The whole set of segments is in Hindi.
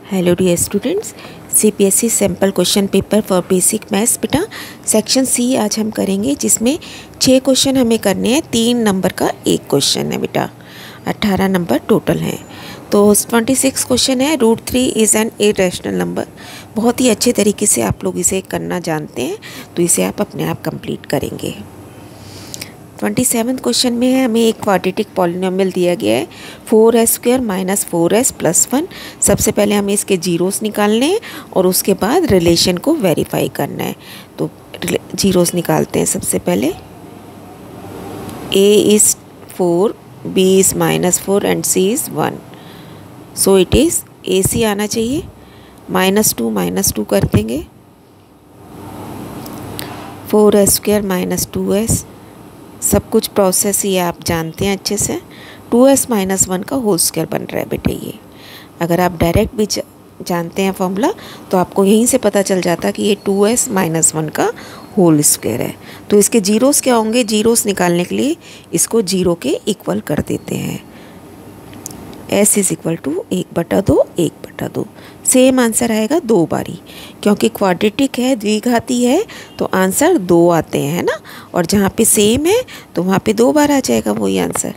Hello dear students, CBSE sample question paper for basic maths बेटा सेक्शन सी आज हम करेंगे, जिसमें 6 क्वेश्चन हमें करने हैं। 3 नंबर का एक क्वेश्चन है बेटा, 18 नंबर टोटल हैं। तो 26 क्वेश्चन है। √3 इज़ एन इरेशनल नंबर। बहुत ही अच्छे तरीके से आप लोग इसे करना जानते हैं, तो इसे आप अपने आप कंप्लीट करेंगे। 27 क्वेश्चन में है, हमें एक क्वाड्रेटिक पॉलिनोमियल दिया गया है 4s² - 4s + 1। सबसे पहले हमें इसके जीरोस निकालने हैं और उसके बाद रिलेशन को वेरीफाई करना है। तो जीरोस निकालते हैं। सबसे पहले a is 4, b is -4 and c is 1। So it is ac आना चाहिए। -2 कर देंगे। 4s² - 2s, सब कुछ प्रोसेस ये आप जानते हैं अच्छे से। 2s - 1 का होल स्क्वायर बन रहा है बेटे ये। अगर आप डायरेक्ट भी जानते हैं फॉर्मूला, तो आपको यहीं से पता चल जाता कि ये 2s - 1 का होल स्क्वायर है। तो इसके जीरोस क्या होंगे? जीरोस निकालने के लिए इसको जीरो के इक्वल कर देते हैं। s = 1/2, 1/2। सेम आंसर आएगा 2 बारी, क्योंकि क्वाड्रेटिक है, द्विघाती है, तो आंसर 2 आते हैं, है ना। और जहाँ पे सेम है तो वहाँ पे 2 बार आ जाएगा वही आंसर।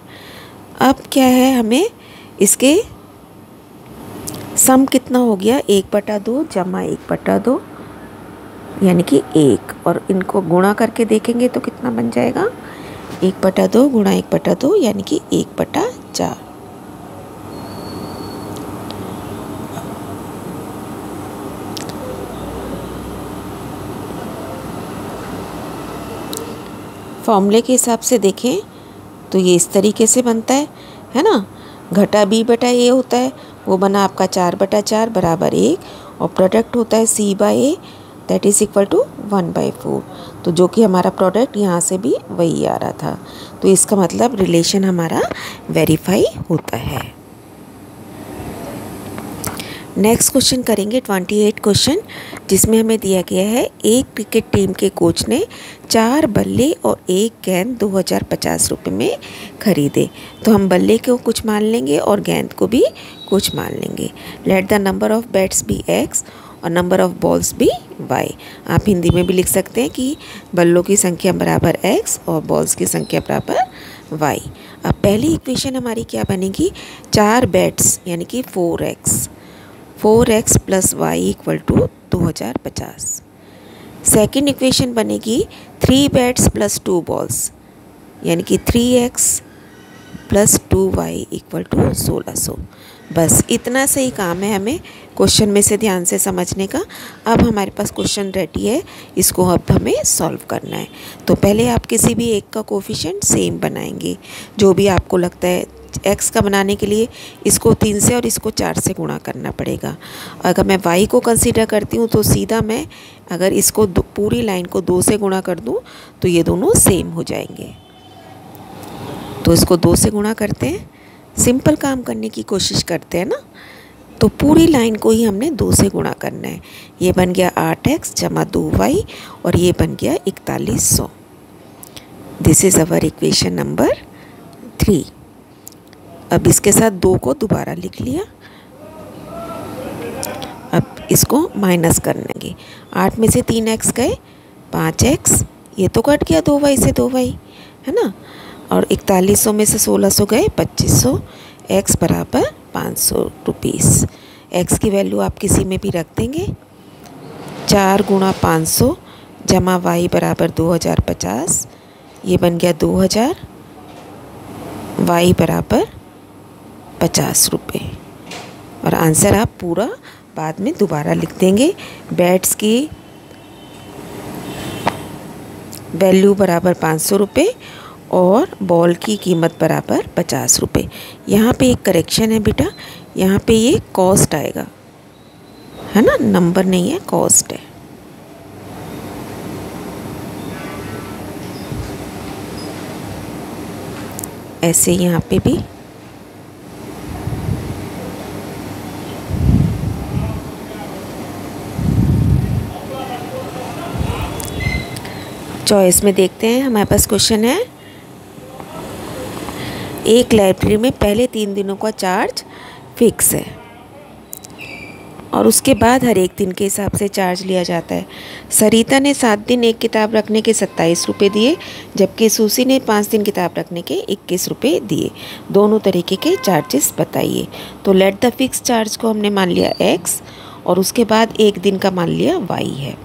अब क्या है, हमें इसके सम कितना हो गया? 1/2 जमा 1/2 यानी कि 1, और इनको गुणा करके देखेंगे तो कितना बन जाएगा? 1/2 गुणा 1/2 यानी कि 1/4। फॉर्मूले के हिसाब से देखें तो ये इस तरीके से बनता है ना। घटा b/a होता है, वो बना आपका 4/4 बराबर 1, और प्रोडक्ट होता है c/a that is equal to 1/4। तो जो कि हमारा प्रोडक्ट यहाँ से भी वही आ रहा था, तो इसका मतलब रिलेशन हमारा वेरीफाई होता है। नेक्स्ट क्वेश्चन करेंगे 28 क्वेश्चन, जिसमें हमें दिया गया है एक क्रिकेट टीम के कोच ने 4 बल्ले और 1 गेंद 2050 रुपये में खरीदे। तो हम बल्ले को कुछ मान लेंगे और गेंद को भी कुछ मान लेंगे। Let the number of bats be x और नंबर ऑफ बॉल्स भी y। आप हिंदी में भी लिख सकते हैं कि बल्लों की संख्या बराबर x और बॉल्स की संख्या बराबर y। अब पहली इक्वेशन हमारी क्या बनेगी? 4 बैट्स यानी कि 4x + y = 2050। सेकेंड इक्वेशन बनेगी 3 बैट्स + 2 बॉल्स यानी कि 3x + 2y = 1600। बस इतना सही काम है हमें क्वेश्चन में से ध्यान से समझने का। अब हमारे पास क्वेश्चन रेडी है, इसको अब हमें सॉल्व करना है। तो पहले आप किसी भी एक का कोफिशिएंट सेम बनाएंगे, जो भी आपको लगता है। x का बनाने के लिए इसको 3 से और इसको 4 से गुणा करना पड़ेगा। अगर मैं y को कंसीडर करती हूँ तो सीधा मैं अगर इसको पूरी लाइन को 2 से गुणा कर दूँ तो ये दोनों सेम हो जाएंगे। तो इसको 2 से गुणा करते हैं, सिंपल काम करने की कोशिश करते हैं ना। तो पूरी लाइन को ही हमने 2 से गुणा करना है। ये बन गया 8x जमा 2y और ये बन गया 4100। This is our equation number 3। अब इसके साथ 2 को दोबारा लिख लिया। अब इसको माइनस कर लेंगे। 8 में से 3x गए, 5x, ये तो कट गया 2y से 2y, है ना। और 4100 में से 1600 गए, 2500, x बराबर 500 रुपीज़। x की वैल्यू आप किसी में भी रख देंगे। 4 × 500 जमा y बराबर 2050, ये बन गया 2000, y बराबर 50 रुपये। और आंसर आप पूरा बाद में दोबारा लिख देंगे। बैट्स की वैल्यू बराबर 500 रुपये और बॉल की कीमत बराबर 50 रुपये। यहाँ पे एक करेक्शन है बेटा, यहाँ पे ये कॉस्ट आएगा, है ना, नंबर नहीं है, कॉस्ट है। ऐसे यहाँ पे भी चॉइस में देखते हैं। हमारे पास क्वेश्चन है, एक लाइब्रेरी में पहले 3 दिनों का चार्ज फिक्स है। और उसके बाद हर एक दिन के हिसाब से चार्ज लिया जाता है। सरिता ने 7 दिन एक किताब रखने के 27 रुपये दिए, जबकि सूसी ने 5 दिन किताब रखने के 21 रुपये दिए। दोनों तरीके के चार्जेस बताइए। तो लेट द फिक्स चार्ज को हमने मान लिया x और उसके बाद एक दिन का मान लिया y है।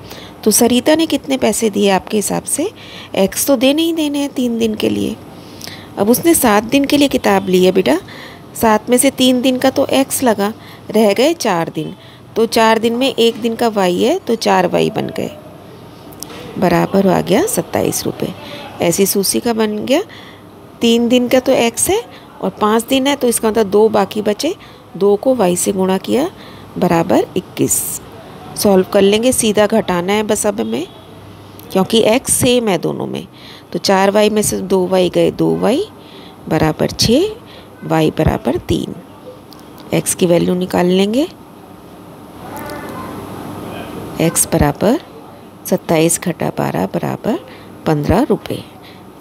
तो सरिता ने कितने पैसे दिए आपके हिसाब से? x तो देने ही देने हैं 3 दिन के लिए। अब उसने 7 दिन के लिए किताब ली है बेटा, 7 में से 3 दिन का तो x लगा, रह गए 4 दिन। तो 4 दिन में एक दिन का y है, तो 4 y बन गए, बराबर आ गया 27 रुपये। ऐसी सूसी का बन गया 3 दिन का तो x है और 5 दिन है, तो इसका मतलब 2 बाकी बचे, 2 को y से गुणा किया, बराबर 21। सॉल्व कर लेंगे, सीधा घटाना है बस अब हमें, क्योंकि x सेम है दोनों में। तो 4y में से 2y गए, 2y बराबर 6, y बराबर 3। x की वैल्यू निकाल लेंगे, x बराबर 27 घटा 12 बराबर 15 रुपये।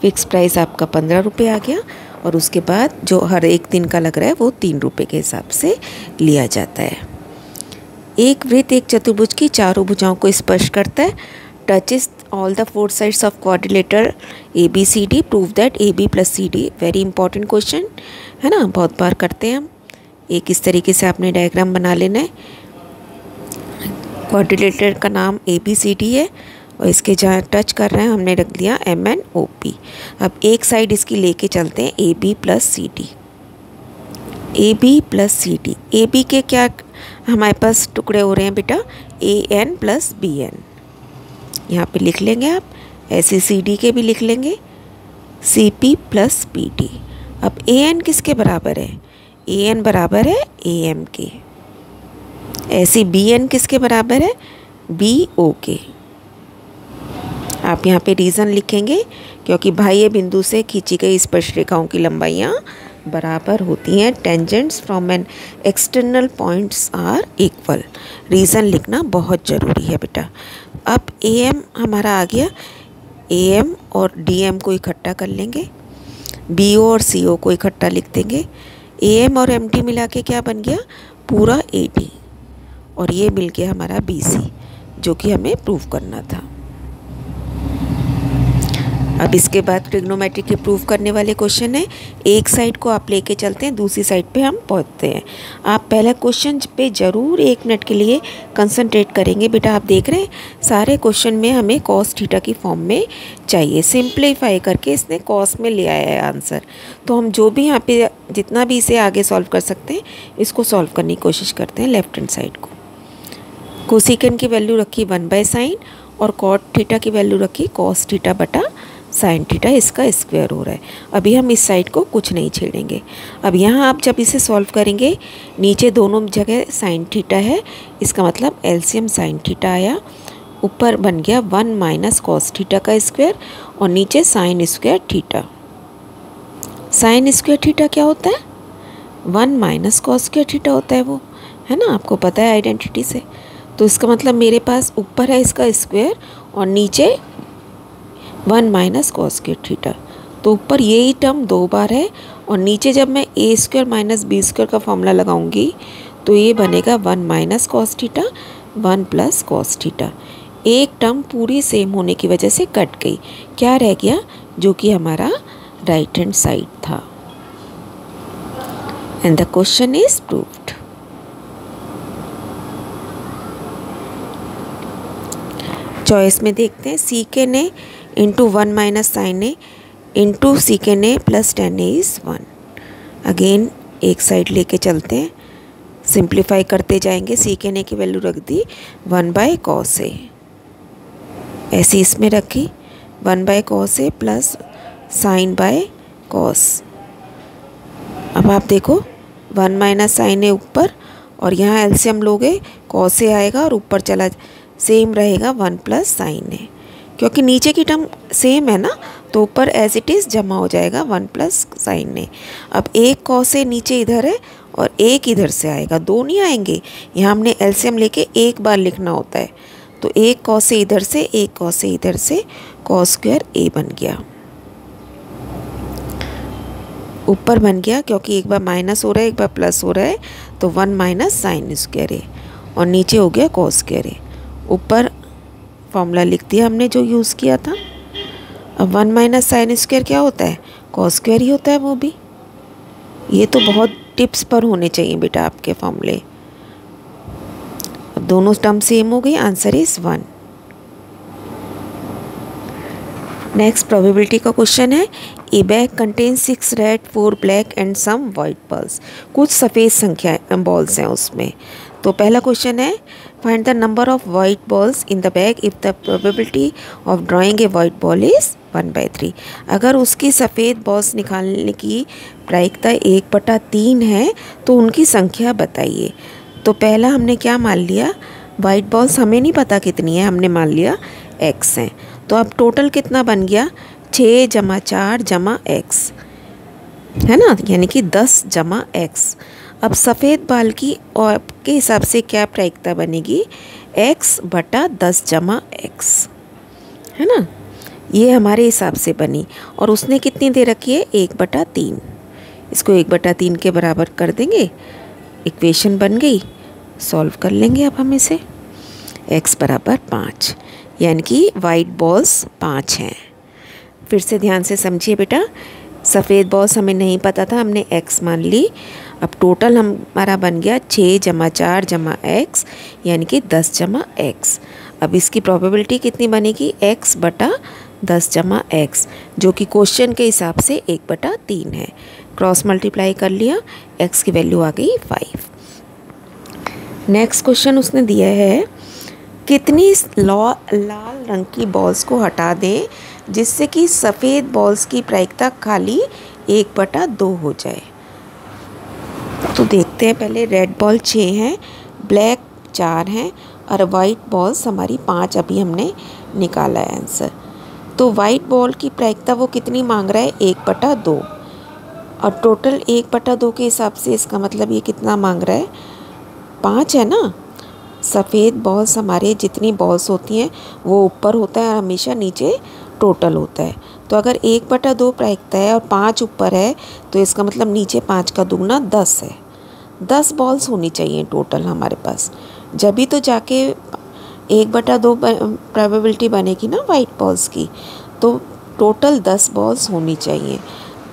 फिक्स प्राइस आपका 15 रुपये आ गया और उसके बाद जो हर एक दिन का लग रहा है वो 3 रुपये के हिसाब से लिया जाता है। एक वृत्त एक चतुर्भुज की चारों भुजाओं को स्पर्श करता है। Touches all the 4 sides of quadrilateral ABCD, prove that AB + CD। Very important question है ना, बहुत बार करते हैं हम। एक इस तरीके से आपने डायग्राम बना लेना है। क्वाड्रिलेटर का नाम ABCD है और इसके जहाँ टच कर रहे हैं हमने रख दिया MNOP। अब एक साइड इसकी लेके चलते हैं AB + CD। AB + CD, AB के क्या हमारे पास टुकड़े हो रहे हैं बेटा? AN + BN। यहाँ पे लिख लेंगे आप, ऐसे CD के भी लिख लेंगे CP + PD। अब AN किसके बराबर है? AN बराबर है AM के। ऐसे BN किसके बराबर है? BO के। आप यहाँ पे रीज़न लिखेंगे, क्योंकि बाह्य बिंदु से खींची गई स्पर्श रेखाओं की लंबाइयाँ बराबर होती हैं। Tangents from an external points are equal. Reason लिखना बहुत ज़रूरी है बेटा। अब AM हमारा आ गया, AM और DM को इकट्ठा कर लेंगे, BO और CO को इकट्ठा लिख देंगे। AM और MD मिला के क्या बन गया? पूरा AD। और ये मिल गया हमारा BC, जो कि हमें प्रूव करना था। अब इसके बाद ट्रिग्नोमेट्री की प्रूव करने वाले क्वेश्चन है। एक साइड को आप लेके चलते हैं, दूसरी साइड पे हम पहुंचते हैं। आप पहले क्वेश्चन पे ज़रूर 1 मिनट के लिए कंसंट्रेट करेंगे बेटा। आप देख रहे हैं सारे क्वेश्चन में हमें cos थीटा की फॉर्म में चाहिए। सिंप्लीफाई करके इसने cos में ले आया है आंसर। तो हम जो भी यहाँ पे जितना भी इसे आगे सॉल्व कर सकते हैं, इसको सॉल्व करने की कोशिश करते हैं लेफ्ट हैंड साइड को। कोसिकेंड की वैल्यू रखी 1/sin और कॉट थीटा की वैल्यू रखी cos थीटा बटा sin थीटा, इसका स्क्वायर हो रहा है। अभी हम इस साइड को कुछ नहीं छेड़ेंगे। अब यहाँ आप जब इसे सॉल्व करेंगे, नीचे दोनों जगह sin थीटा है, इसका मतलब एलसीएम sin थीटा आया। ऊपर बन गया 1 - cos थीटा का स्क्वायर और नीचे sin square theta. sin square theta क्या होता है? 1 - cos स्क्वायर थीटा होता है वो, है ना, आपको पता है आइडेंटिटी से। तो इसका मतलब मेरे पास ऊपर है इसका स्क्वायर और नीचे 1 - cos स्क्वायर थीटा। तो ऊपर यही टर्म 2 बार है और नीचे जब मैं a² - b² का फॉर्मूला लगाऊंगी तो ये बनेगा 1 - cos थीटा 1 + cos थीटा। एक टर्म पूरी सेम होने की वजह से कट गई, क्या रह गया? जो कि हमारा राइट हैंड साइड था। And the question is proved. Choice में देखते हैं, secant A into 1 - sin A into secant A + tan A is 1। Again एक साइड लेके चलते हैं, सिंप्लीफाई करते जाएंगे। सीकेन ए की वैल्यू रख दी 1/cos ए, ऐसी इसमें रखी 1/cos ए + sin/cos। अब आप देखो 1 - sin ए ऊपर और यहाँ एलसीएम लोगे cos ए आएगा और ऊपर चला सेम रहेगा 1 + sin ए, क्योंकि नीचे की टर्म सेम है ना, तो ऊपर एज इट इज़ जमा हो जाएगा 1 + sin ए। अब एक cos ए नीचे इधर है और एक इधर से आएगा, दो नहीं आएंगे। यहाँ हमने एलसीएम लेके एक बार लिखना होता है, तो एक cos ए इधर से, एक cos ए इधर से, cos स्क्वायर ए बन गया। ऊपर बन गया, क्योंकि एक बार माइनस हो रहा है एक बार प्लस हो रहा है, तो 1 - sin स्क्वायर ए। और नीचे हो गया कॉस स्क्वायर ए। ऊपर फॉर्मूला लिख दिया हमने जो यूज़ किया था। अब 1 माइनस साइन स्क्वायर क्या होता है, कॉस स्क्वायर ही होता है वो भी। ये तो बहुत टिप्स पर होने चाहिए बेटा आपके फॉर्मूले। अब दोनों टर्म सेम हो गई, आंसर इज 1। नेक्स्ट प्रोबेबिलिटी का क्वेश्चन है, a bag contain 6 red 4 black and some white balls. कुछ सफ़ेद संख्या बॉल्स हैं उसमें। तो पहला क्वेश्चन है, find the number of white balls in the bag if the probability of drawing A white ball is 1/3। अगर उसकी सफ़ेद बॉल्स निकालने की प्रायिकता 1/3 है तो उनकी संख्या बताइए। तो पहला हमने क्या मान लिया, वाइट बॉल्स हमें नहीं पता कितनी है, हमने मान लिया x हैं। तो अब टोटल कितना बन गया, 6 + 4 + x है ना, यानी कि 10 + x। अब सफ़ेद बाल की और के हिसाब से क्या प्रायिकता बनेगी, x/10 + x है ना, ये हमारे हिसाब से बनी। और उसने कितनी दे रखी है, 1/3। इसको 1/3 के बराबर कर देंगे, इक्वेशन बन गई। सॉल्व कर लेंगे अब हम इसे। x = 5, यानी कि वाइट बॉल्स 5 हैं। फिर से ध्यान से समझिए बेटा, सफ़ेद बॉल्स हमें नहीं पता था, हमने x मान ली। अब टोटल हमारा बन गया 6 + 4 + x, यानी कि 10 + x। अब इसकी प्रोबेबिलिटी कितनी बनेगी, x/10 + x, जो कि क्वेश्चन के हिसाब से 1/3 है। क्रॉस मल्टीप्लाई कर लिया, x की वैल्यू आ गई 5। नेक्स्ट क्वेश्चन उसने दिया है, कितनी लाल रंग की बॉल्स को हटा दें जिससे कि सफ़ेद बॉल्स की प्रायिकता खाली 1/2 हो जाए। तो देखते हैं पहले, रेड बॉल 6 हैं, ब्लैक 4 हैं और वाइट बॉल्स हमारी 5 अभी हमने निकाला है आंसर। तो वाइट बॉल की प्रायिकता वो कितनी मांग रहा है, 1/2। और टोटल 1/2 के हिसाब से इसका मतलब ये कितना मांग रहा है, 5 है ना। सफ़ेद बॉल्स हमारे जितनी बॉल्स होती हैं वो ऊपर होता है, हमेशा नीचे टोटल होता है। तो अगर 1/2 प्रायिकता है और 5 ऊपर है तो इसका मतलब नीचे 5 का दुगना 10 है। 10 बॉल्स होनी चाहिए टोटल हमारे पास, जब भी तो जाके 1/2 प्रोबेबिलिटी बनेगी ना वाइट बॉल्स की। तो टोटल 10 बॉल्स होनी चाहिए।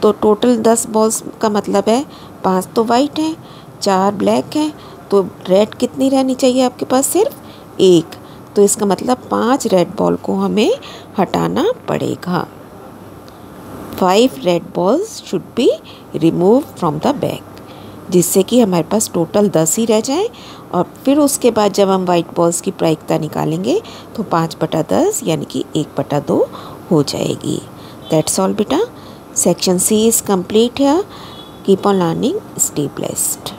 तो टोटल 10 बॉल्स का मतलब है 5 तो वाइट हैं, 4 ब्लैक हैं, तो रेड कितनी रहनी चाहिए आपके पास, सिर्फ 1। तो इसका मतलब 5 रेड बॉल को हमें हटाना पड़ेगा। 5 red balls should be remove from the bag, जिससे कि हमारे पास टोटल 10 ही रह जाए। और फिर उसके बाद जब हम वाइट बॉल्स की प्रायिकता निकालेंगे तो 5/10 यानी कि 1/2 हो जाएगी। दैट्स ऑल बेटा। Section C is complete here. Keep on learning. Stay blessed.